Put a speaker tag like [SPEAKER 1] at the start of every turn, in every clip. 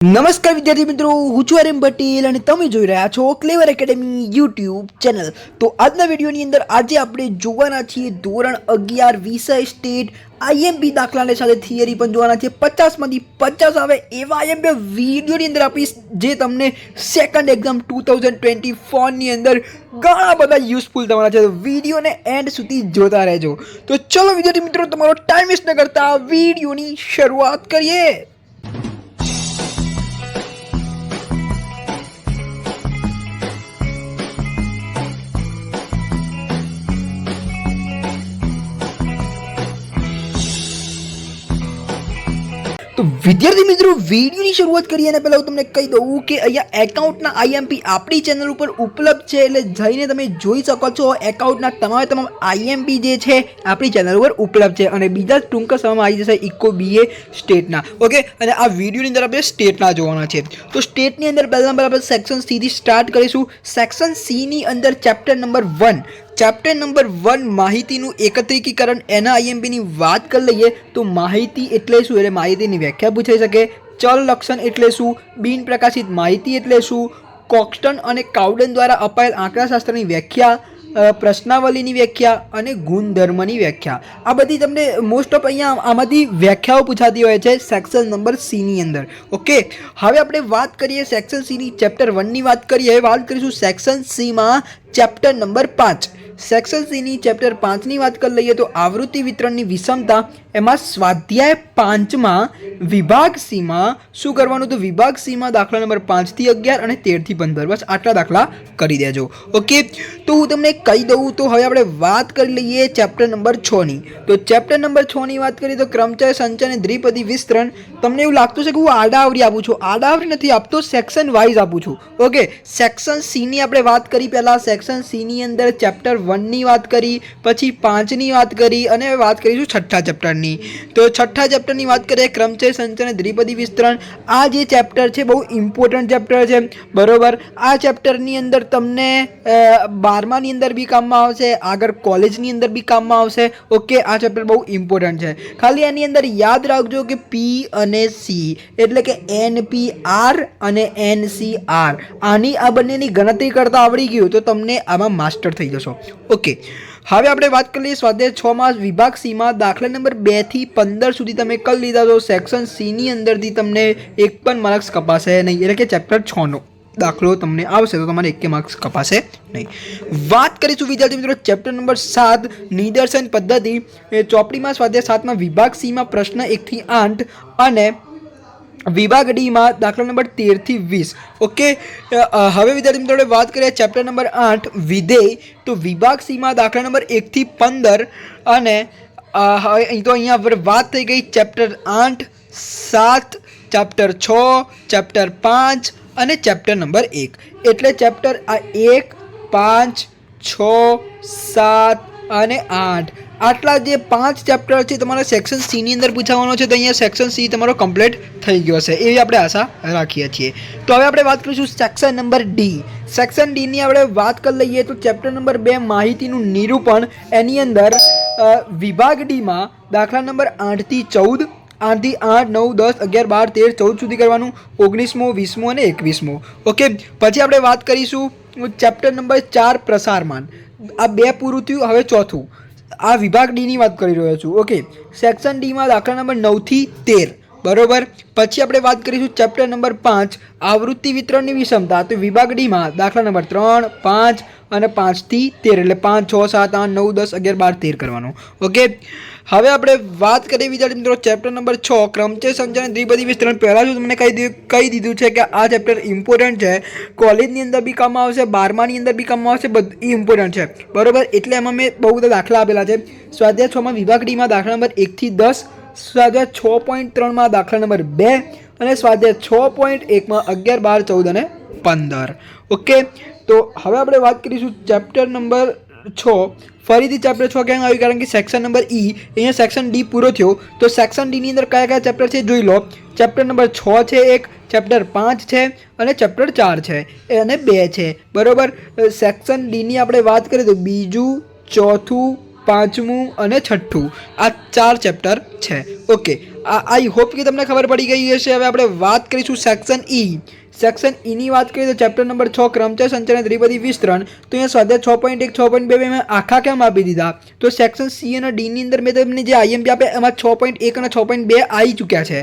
[SPEAKER 1] નમસ્કાર વિદ્યાર્થી મિત્રો, હું છું આર્યન પટેલ અને તમે જોઈ રહ્યા છો ક્લેવર એકેડમી યુટ્યુબ ચેનલ। તો આજના વિડીયોની અંદર આજે આપણે જોવાના છીએ ધોરણ 11 વિષય સ્ટેટ આઈએમપી દાખલાને સાથે થિયરી પણ જોવાના છે। 50 માંથી 50 આવે એવા આઈએમપી વિડીયોની અંદર આપીશ જે તમને સેકન્ડ એક્ઝામ 2024 ની અંદર ઘણા બધા યુઝફુલ થવાના છે। વિડીયોને એન્ડ સુધી જોતા રહેજો। તો ચલો વિદ્યાર્થી મિત્રો, તમારો ટાઈમ વેસ્ટ ન કરતા વિડીયોની શરૂઆત કરીએ। તો વિદ્યાર્થી મિત્રો, વિડીયોની શરૂઆત કરીએ અને પહેલાં હું તમને કહી દઉં કે અહીંયા એકાઉન્ટના આઈએમપી આપણી ચેનલ ઉપર ઉપલબ્ધ છે, એટલે જઈને તમે જોઈ શકો છો। એકાઉન્ટના તમામ આઈએમપી જે છે આપણી ચેનલ ઉપર ઉપલબ્ધ છે અને બીજા ટૂંક સમયમાં આવી જશે ઇકો બીએ સ્ટેટના। ઓકે, અને આ વિડીયોની અંદર આપણે સ્ટેટના જોવાના છે। તો સ્ટેટની અંદર પહેલાં આપણે સેક્શન સીથી સ્ટાર્ટ કરીશું। સેક્શન સીની અંદર ચેપ્ટર નંબર 1 માહિતીનું એકત્રીકરણ, એના આઈએમપીની વાત કરી લઈએ તો માહિતી એટલે શું, એટલે માહિતીની વ્યાખ્યા પૂછાઈ શકે। ચલ લક્ષણ એટલે શું, બિન પ્રકાશિત માહિતી એટલે શું, કોક્સ્ટન અને કાઉડન દ્વારા અપાયેલ આંકડાશાસ્ત્રની વ્યાખ્યા, પ્રશ્નાવલીની વ્યાખ્યા અને ગુણધર્મની વ્યાખ્યા, આ બધી તમને મોસ્ટ ઓફ અહીંયા આમાંથી વ્યાખ્યાઓ પૂછાતી હોય છે સેક્શન નંબર સીની અંદર। ઓકે, હવે આપણે વાત કરીએ સેક્શન સીની ચેપ્ટર 1ની વાત કરીએ। હવે વાત કરીશું સેક્શન સીમાં ચેપ્ટર નંબર 5। સેક્શન સીની ચેપ્ટર 5ની વાત કરી લઈએ તો આવૃત્તિ વિતરણની વિષમતા, એમાં સ્વાધ્યાય 5માં વિભાગ સીમાં શું કરવાનું, તો વિભાગ સીમાં દાખલા નંબર 5 થી 11 અને 13 થી 15, બસ આટલા દાખલા કરી દેજો। ઓકે, તો હું તમને કહી દઉં તો હવે આપણે વાત કરી લઈએ ચેપ્ટર નંબર 6ની। તો ચેપ્ટર નંબર 6ની વાત કરીએ તો ક્રમચય, સંચય અને દ્વિપદી વિસ્તરણ। તમને એવું લાગતું છે કે હું આડાવરી આપું છું, આડાવરી નથી આપતો, સેક્શન વાઇઝ આપું છું। ઓકે, સેક્શન સીની આપણે વાત કરી, પહેલાં સેક્શન સીની અંદર ચેપ્ટર 1ની વાત કરી, પછી 5ની વાત કરી અને વાત કરીશું છઠ્ઠા ચેપ્ટરની। તો છઠ્ઠા ચેપ્ટરની વાત કરીએ, ક્રમચય, સંચય અને દ્વિપદી વિસ્તરણ। આ જે ચેપ્ટર છે બહુ ઇમ્પોર્ટન્ટ ચેપ્ટર છે, બરોબર। આ ચેપ્ટરની અંદર તમને 12માની અંદર બી કામમાં આવશે, આગળ કોલેજની અંદર બી કામમાં આવશે। ઓકે, આ ચેપ્ટર બહુ ઇમ્પોર્ટન્ટ છે, ખાલી એની અંદર યાદ રાખજો કે પી અને સી એટલે કે NPR અને NCR, આની આ બંનેની ગણતરી કરતા આવડી ગયું તો તમને આમાં માસ્ટર થઈ જશો। ઓકે, હવે આપણે વાત કરી લઈએ સ્વાધ્યાય 6માં વિભાગ સીમાં દાખલા નંબર 2 થી 15 સુધી તમે કરી લીધા તો સેક્શન સીની અંદરથી તમને એક પણ માર્ક્સ કપાશે નહીં, એટલે કે ચેપ્ટર 6નો દાખલો તમને આવશે તો તમારે 1 માર્ક્સ કપાશે નહીં। વાત કરીશું વિદ્યાર્થી મિત્રો ચેપ્ટર નંબર 7 નિદર્શન પદ્ધતિ। ચોપડીમાં સ્વાધ્યાય 7માં વિભાગ સીમાં પ્રશ્ન 1 થી 8 અને વિભાગ ડીમાં દાખલા નંબર 13 થી 20। ઓકે, હવે વિદ્યાર્થી મિત્રો વાત કરીએ ચેપ્ટર નંબર 8 વિધેય। તો વિભાગ સીમાં દાખલા નંબર 1 થી 15 અને હવે તો અહીંયા પર વાત થઈ ગઈ ચેપ્ટર 8, 7, ચેપ્ટર 6, ચેપ્ટર 5 અને ચેપ્ટર નંબર 1, એટલે ચેપ્ટર 1, 5, 6, 7 અને 8, આટલા જે 5 ચેપ્ટર છે તમારા સેક્શન સીની અંદર પૂછાવાનો છે। તો અહીંયા સેક્શન સી તમારો કમ્પ્લીટ થઈ ગયો હશે એવી આપણે આશા રાખીએ છીએ। તો હવે આપણે વાત કરીશું સેક્શન નંબર ડી। સેક્શન ડીની આપણે વાત કરી લઈએ તો ચેપ્ટર નંબર 2 માહિતીનું નિરૂપણ, એની અંદર વિભાગ ડીમાં દાખલા નંબર 8 થી 14, 8 થી 8, 9, 10, 11, 12, 13, 14 સુધી કરવાનું, 19મો, 20મો અને 21મો। ઓકે, પછી આપણે વાત કરીશું ચેપ્ટર નંબર 4 પ્રસારમાન। આ 2 પૂરું થયું, હવે ચોથું આ વિભાગ ડીની વાત કરી રહ્યો છું। ઓકે, સેક્શન ડીમાં દાખલા નંબર 9 થી 13, બરોબર। પછી આપણે વાત કરીશું ચેપ્ટર નંબર 5 આવૃત્તિ વિતરણની વિષમતા। તો વિભાગ ડીમાં દાખલા નંબર 3, 5 અને 5 થી 13, એટલે 5, 6, 7, 8, 9, 10, 11, 12, 13 કરવાનું। ઓકે, હવે આપણે વાત કરીએ વિદ્યાર્થી મિત્રો ચેપ્ટર નંબર 6 ક્રમચય, સંચય અને દ્વિપદી વિસ્તરણ। પહેલાં જ તમને કહી દીધું છે કે આ ચેપ્ટર ઇમ્પોર્ટન્ટ છે, કોલેજની અંદર બી કામમાં આવશે, 12માની અંદર બી કામમાં આવશે, બધું ઇમ્પોર્ટન્ટ છે, બરોબર। એટલે એમાં મેં બહુ બધા દાખલા આપેલા છે। સ્વાધ્યાય 6માં વિભાગ ડીમાં દાખલા નંબર 1 થી 10, સ્વાધ્યાય 6.3માં દાખલા નંબર 2 અને સ્વાધ્યાય 6.1માં 11, 12, 14 અને 15। ઓકે, તો હવે આપણે વાત કરીશું ચેપ્ટર નંબર 6। ફરીથી ચેપ્ટર 6 કેમ આવ્યું, કારણ કે સેક્શન નંબર ઈ, અહીંયા સેક્શન ડી પૂરો થયો તો સેક્શન ડીની અંદર કયા કયા ચેપ્ટર છે જોઈ લો। ચેપ્ટર નંબર 6 છે એક, ચેપ્ટર 5 છે અને ચેપ્ટર 4 છે અને 2 છે, બરોબર। સેક્શન ડીની આપણે વાત કરીએ તો બીજું, ચોથું, પાંચમું અને છઠ્ઠું આ 4 ચેપ્ટર છે। ઓકે, આઈ હોપ કે તમને ખબર પડી ગઈ હશે. હવે આપણે વાત કરીશું સેક્શન ઈ. સેક્શન ઈની વાત કરીએ તો ચેપ્ટર નંબર 6 કર્મચારી સંચાલન ત્રિપદી વિસ્તરણ. તો અહીંયા સ્વાધ્યાય 6.1 6.2 મેં આખા કેમ આપી દીધા? તો સેક્શન સી અને ડીની અંદર મેં તમને જે આઈએમપી આપે એમાં 6.1 અને 6.2 આવી ચૂક્યા છે.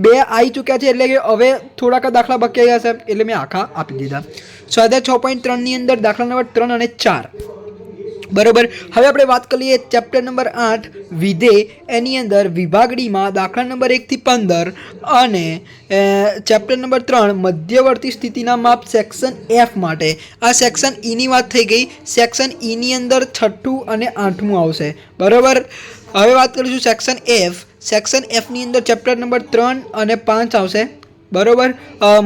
[SPEAKER 1] 2 આવી ચૂક્યા છે એટલે કે હવે થોડાક દાખલા બાકી ગયા છે એટલે મેં આખા આપી દીધા. સ્વાધ્યાય 6.3 ની અંદર દાખલા નંબર 3 અને 4 બરોબર. હવે આપણે વાત કરીએ ચેપ્ટર નંબર 8 વિધેય. એની અંદર વિભાગ ડીમાં દાખલા નંબર 1 થી 15 અને ચેપ્ટર નંબર 3 મધ્યવર્તી સ્થિતિના માપ સેક્શન એફ માટે. આ સેક્શન ઈની વાત થઈ ગઈ. સેક્શન ઈની અંદર 6ઠું અને 8મું આવશે. બરોબર. હવે વાત કરીશું સેક્શન એફ. સેક્શન એફની અંદર ચેપ્ટર નંબર 3 અને 5 આવશે. બરોબર.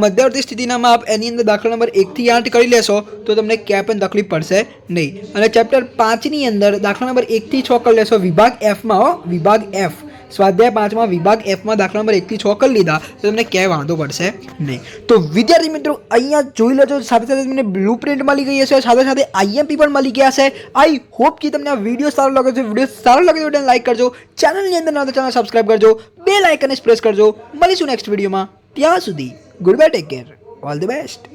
[SPEAKER 1] મધ્યવર્તી સ્થિતિના માપ એની અંદર દાખલા નંબર 1 થી 8 કરી લેશો તો તમને ક્યાંય પણ તકલીફ પડશે નહીં. અને ચેપ્ટર 5ની અંદર દાખલા નંબર 1 થી 6 કરી લેશો વિભાગ એફમાં. વિભાગ એફ સ્વાધ્યાય 5માં વિભાગ એફમાં દાખલા નંબર 1 થી 6 કરી લીધા તો તમને ક્યાંય વાંધો પડશે નહીં. તો વિદ્યાર્થી મિત્રો અહીંયા જોઈ લેજો. સાથે સાથે તમને બ્લુ પ્રિન્ટ મળી ગઈ હશે, સાથે સાથે આઈએમપી પણ મળી ગયા છે. આઈ હોપ કે તમને આ વિડીયો સારો લાગે છે. વિડીયો સારો લાગે તો વિડીયોને લાઈક કરજો. ચેનલની અંદર ના તો ચેનલ સબસ્ક્રાઈબ કરજો. બેલ આઇકન પ્રેસ કરજો. મળીશું નેક્સ્ટ વિડીયોમાં. ત્યાં સુધી good bye, take care, all the best.